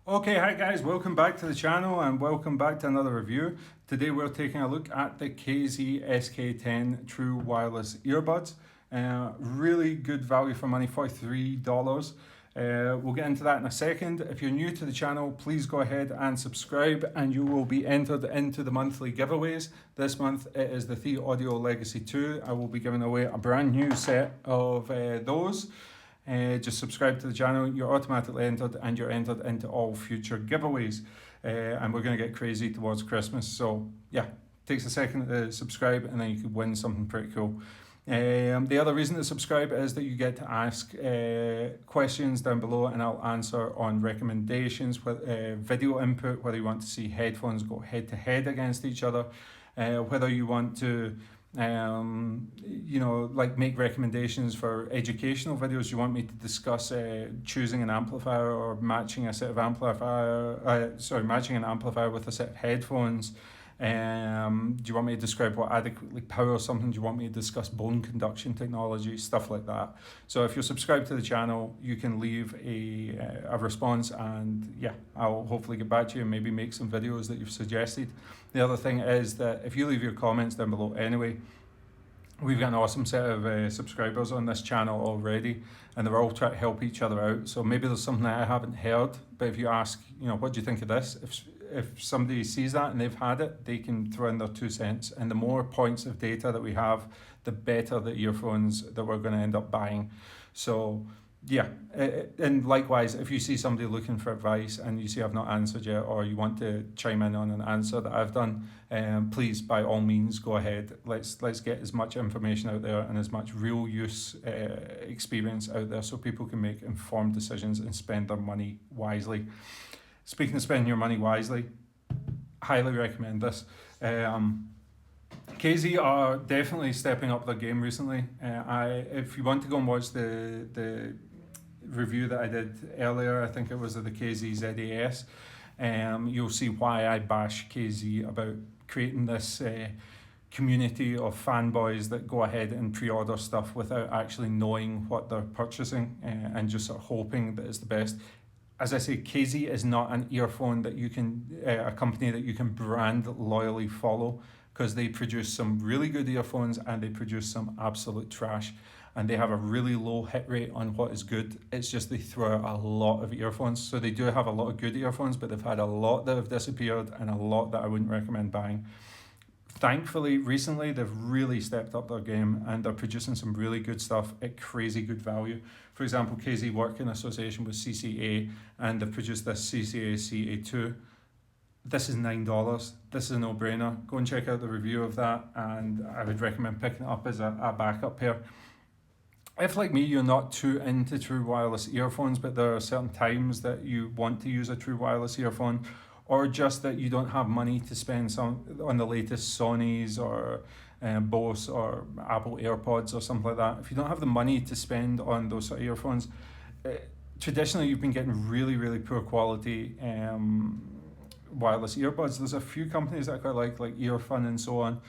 Okay, hi guys, welcome back to the channel and welcome back to another review. Today we're taking a look at the KZ SK10 True Wireless Earbuds. Really good value for money, $43. We'll get into that in a second. If you're new to the channel, please go ahead and subscribe and you will be entered into the monthly giveaways. This month it is the The Audio Legacy 2. I will be giving away a brand new set of those. Just subscribe to the channel, you're automatically entered and you're entered into all future giveaways. And we're going to get crazy towards Christmas. So yeah, takes a second to subscribe and then you could win something pretty cool. The other reason to subscribe is that you get to ask questions down below and I'll answer on recommendations, video input, whether you want to see headphones go head to head against each other, whether you want to like make recommendations for educational videos. You want me to discuss choosing an amplifier or matching a set of matching an amplifier with a set of headphones. Do you want me to describe what adequately powers something? Do you want me to discuss bone conduction technology, stuff like that? So if you're subscribed to the channel, you can leave a response and yeah, I'll hopefully get back to you and maybe make some videos that you've suggested. The other thing is that if you leave your comments down below anyway, we've got an awesome set of subscribers on this channel already and they're all trying to help each other out. So maybe there's something that I haven't heard, but if you ask, what do you think of this? If somebody sees that and they've had it, they can throw in their 2 cents. And the more points of data that we have, the better the earphones that we're going to end up buying. So yeah, and likewise, if you see somebody looking for advice and you see I've not answered yet, or you want to chime in on an answer that I've done, please, by all means, go ahead. Let's get as much information out there and as much real use experience out there so people can make informed decisions and spend their money wisely. Speaking of spending your money wisely, highly recommend this. KZ are definitely stepping up their game recently. If you want to go and watch the review that I did earlier, I think it was of the KZ ZAS, you'll see why I bash KZ about creating this community of fanboys that go ahead and pre-order stuff without actually knowing what they're purchasing and just sort of hoping that it's the best. As I say, KZ is not an earphone that you can, a company that you can brand loyally follow, because they produce some really good earphones and they produce some absolute trash. And they have a really low hit rate on what is good. It's just they throw out a lot of earphones. So they do have a lot of good earphones, but they've had a lot that have disappeared and a lot that I wouldn't recommend buying. Thankfully, recently, they've really stepped up their game and they're producing some really good stuff at crazy good value. For example, KZ work in association with CCA and they've produced this CCA CA2. This is $9. This is a no-brainer. Go and check out the review of that and I would recommend picking it up as a backup pair. If, like me, you're not too into true wireless earphones, but there are certain times that you want to use a true wireless earphone, or just that you don't have money to spend on the latest Sony's or Bose or Apple AirPods or something like that. If you don't have the money to spend on those sort of earphones, traditionally you've been getting really, really poor quality wireless earbuds. There's a few companies that I quite like Earphone and so on.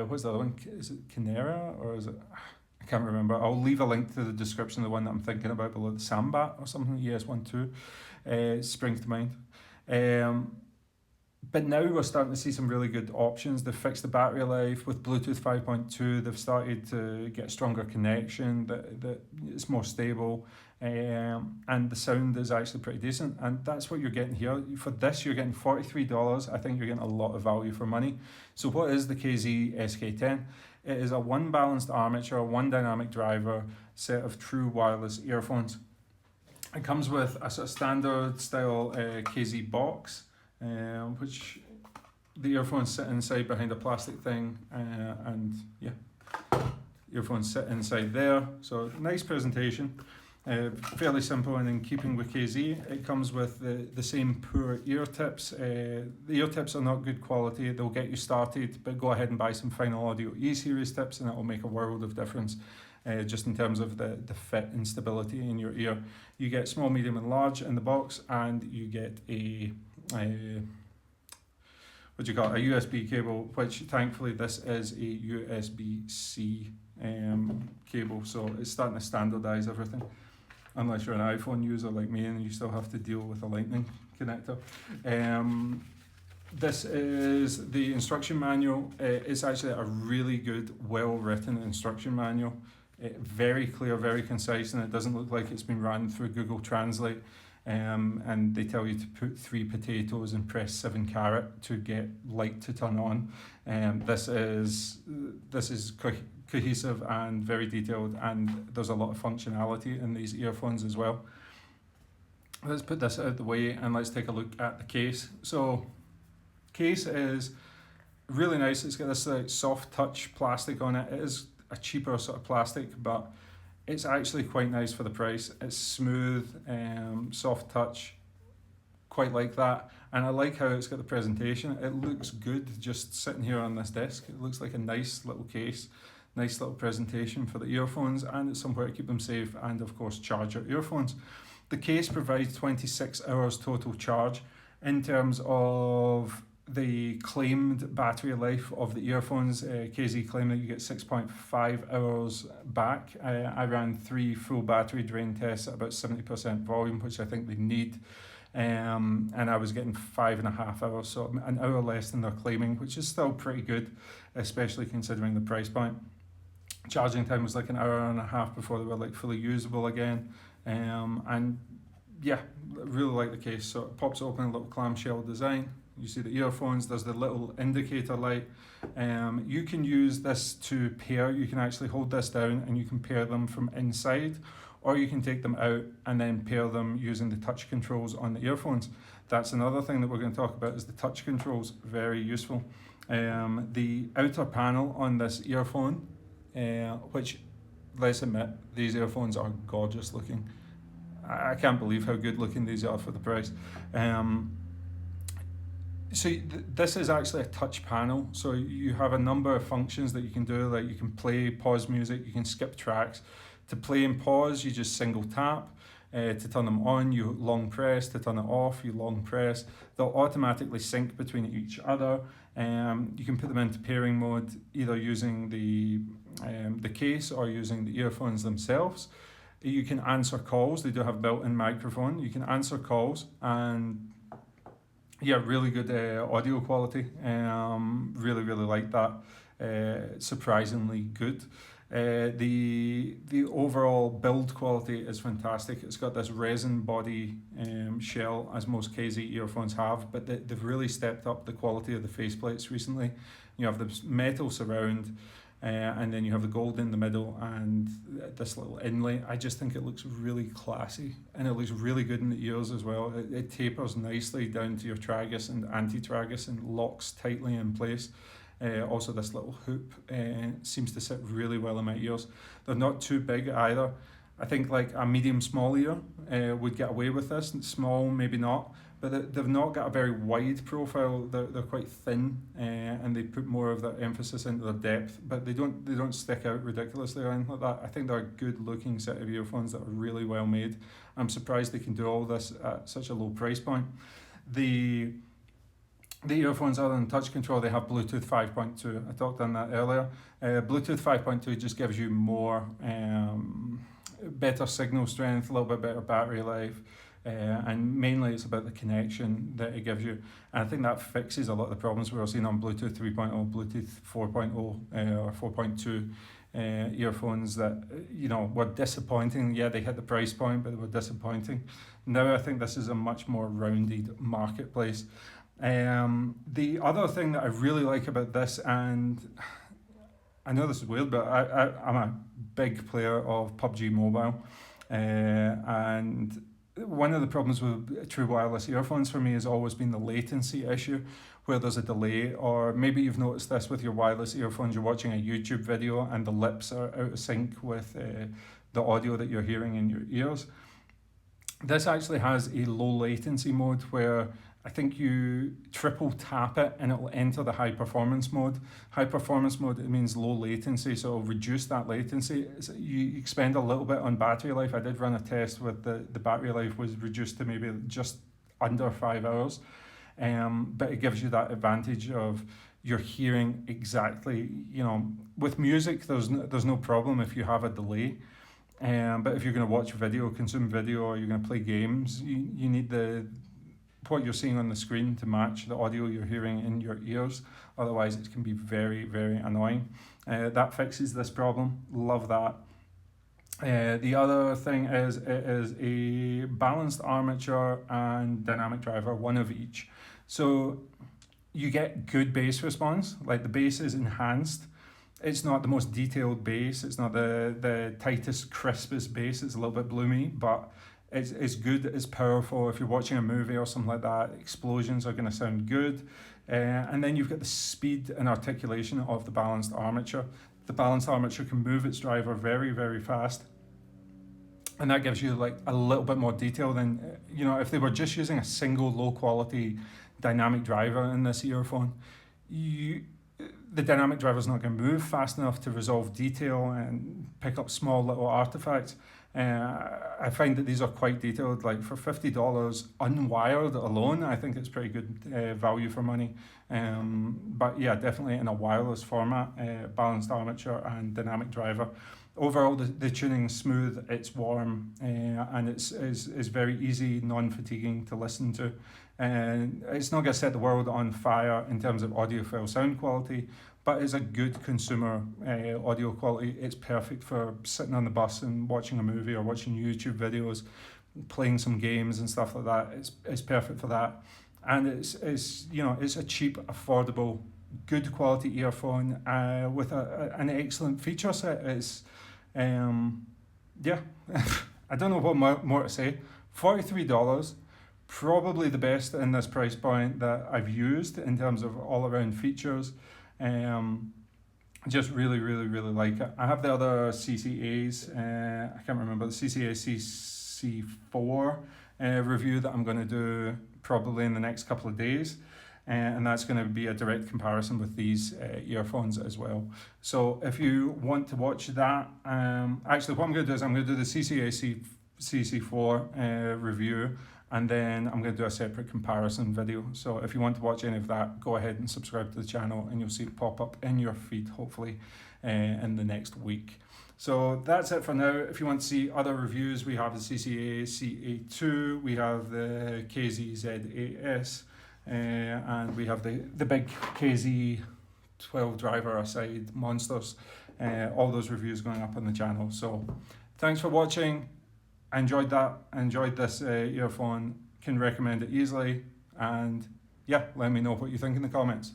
What's the other one? Is it Kinera or is it? I can't remember. I'll leave a link to the description of the one that I'm thinking about below. The Sambat or something. ES12 springs to mind. But now we're starting to see some really good options. They've fixed the battery life with Bluetooth 5.2. They've started to get a stronger connection that is more stable. And the sound is actually pretty decent. And that's what you're getting here. For this, you're getting $43. I think you're getting a lot of value for money. So what is the KZ SK10? It is a one balanced armature, one dynamic driver set of true wireless earphones. It comes with a sort of standard style KZ box, which the earphones sit inside behind a plastic thing, and yeah, earphones sit inside there. So nice presentation, fairly simple and in keeping with KZ. It comes with the same poor ear tips. The ear tips are not good quality. They'll get you started, but go ahead and buy some Final Audio E-Series tips and it will make a world of difference. Just in terms of the fit and stability in your ear. You get small, medium and large in the box, and you get a USB cable, which thankfully this is a USB-C cable, so it's starting to standardize everything. unless you're an iPhone user like me and you still have to deal with a lightning connector. This is the instruction manual. It's actually a really good, well-written instruction manual. Very clear, very concise, and it doesn't look like it's been run through Google Translate. And they tell you to put 3 potatoes and press 7 carat to get light to turn on. This is cohesive and very detailed, and there's a lot of functionality in these earphones as well. Let's put this out of the way and let's take a look at the case. So, case is really nice. It's got this soft touch plastic on it. It is a cheaper sort of plastic, but it's actually quite nice for the price. It's smooth, soft touch, quite like that. And I like how it's got the presentation. It looks good just sitting here on this desk. It looks like a nice little case, nice little presentation for the earphones, and it's somewhere to keep them safe and of course charge your earphones. The case provides 26 hours total charge. In terms of the claimed battery life of the earphones, KZ claimed that you get 6.5 hours back. I ran 3 full battery drain tests at about 70% volume, which I think they need, and I was getting 5.5 hours, so an hour less than they're claiming, which is still pretty good, especially considering the price point. Charging time was like an hour and a half before they were like fully usable again, and yeah, really like the case. So it pops open, a little clamshell design. You see the earphones, there's the little indicator light. You can use this to pair. You can actually hold this down and you can pair them from inside, or you can take them out and then pair them using the touch controls on the earphones. That's another thing that we're going to talk about, is the touch controls. Very useful. The outer panel on this earphone, which, let's admit, these earphones are gorgeous looking. I can't believe how good looking these are for the price. So this is actually a touch panel, so you have a number of functions that you can do, like you can play, pause music, you can skip tracks. To play and pause, you just single tap. To turn them on, you long press. To turn it off, you long press. They'll automatically sync between each other. You can put them into pairing mode, either using the case or using the earphones themselves. You can answer calls. They do have built-in microphone. You can answer calls, and yeah, really good audio quality. Really like that. Surprisingly good. The overall build quality is fantastic. It's got this resin body shell, as most KZ earphones have, but they've really stepped up the quality of the faceplates recently. You have the metal surround, and then you have the gold in the middle and this little inlay. I just think it looks really classy, and it looks really good in the ears as well. It tapers nicely down to your tragus and anti-tragus and locks tightly in place. Also, this little hoop seems to sit really well in my ears. They're not too big either. I think like a medium small ear would get away with this. Small, maybe not, but they've not got a very wide profile. They're quite thin, and they put more of that emphasis into their depth. But they don't stick out ridiculously or anything like that. I think they're a good looking set of earphones that are really well made. I'm surprised they can do all this at such a low price point. The earphones, other than touch control, they have Bluetooth 5.2. I talked on that earlier. Bluetooth 5.2 just gives you more better signal strength, a little bit better battery life, and mainly it's about the connection that it gives you. And I think that fixes a lot of the problems we were seeing on Bluetooth 3.0, Bluetooth 4.0, or 4.2 earphones that were disappointing. Yeah, they hit the price point, but they were disappointing. Now I think this is a much more rounded marketplace. The other thing that I really like about this, and I know this is weird, but I'm a big player of PUBG Mobile, and one of the problems with true wireless earphones for me has always been the latency issue, where there's a delay, or maybe you've noticed this with your wireless earphones. You're watching a YouTube video and the lips are out of sync with the audio that you're hearing in your ears. This actually has a low latency mode where I think you triple tap it and it'll enter the high performance mode. High performance mode, it means low latency, so it'll reduce that latency. You expend a little bit on battery life. I did run a test with the battery life was reduced to maybe just under 5 hours. But it gives you that advantage of you're hearing exactly, with music, there's no problem if you have a delay. But if you're going to watch video, consume video, or you're going to play games, you need what you're seeing on the screen to match the audio you're hearing in your ears. Otherwise, it can be very, very annoying. That fixes this problem. Love that. The other thing is it is a balanced armature and dynamic driver, one of each. So you get good bass response, like the bass is enhanced. It's not the most detailed bass, it's not the tightest, crispest bass, it's a little bit bloomy, but it's good, it's powerful. If you're watching a movie or something like that, explosions are going to sound good. And then you've got the speed and articulation of the balanced armature. The balanced armature can move its driver very, very fast. And that gives you like a little bit more detail than, if they were just using a single low quality dynamic driver in this earphone, the dynamic driver is not going to move fast enough to resolve detail and pick up small little artifacts. I find that these are quite detailed. Like for $50 unwired alone, I think it's pretty good value for money. But yeah, definitely in a wireless format, balanced armature and dynamic driver. Overall, the tuning's smooth, it's warm, and it's very easy, non-fatiguing to listen to. And it's not going to set the world on fire in terms of audiophile sound quality, but it's a good consumer audio quality. It's perfect for sitting on the bus and watching a movie or watching YouTube videos, playing some games and stuff like that. It's perfect for that. And it's a cheap, affordable, good quality earphone with an excellent feature set. It's I don't know what more to say. $43, probably the best in this price point that I've used in terms of all around features. Just really, really, really like it. I have the other CCAs, I can't remember, the CCA CC4 review that I'm going to do probably in the next couple of days. And that's going to be a direct comparison with these earphones as well. So if you want to watch that, actually what I'm going to do is I'm going to do the CCA CC4 review, and then I'm going to do a separate comparison video. So if you want to watch any of that, go ahead and subscribe to the channel and you'll see it pop up in your feed hopefully in the next week. So that's it for now. If you want to see other reviews, we have the CCA CA2, we have the KZ SK10 and we have the big KZ 12 driver aside monsters. All those reviews going up on the channel. So thanks for watching. I enjoyed that. I enjoyed this earphone. Can recommend it easily. And yeah, let me know what you think in the comments.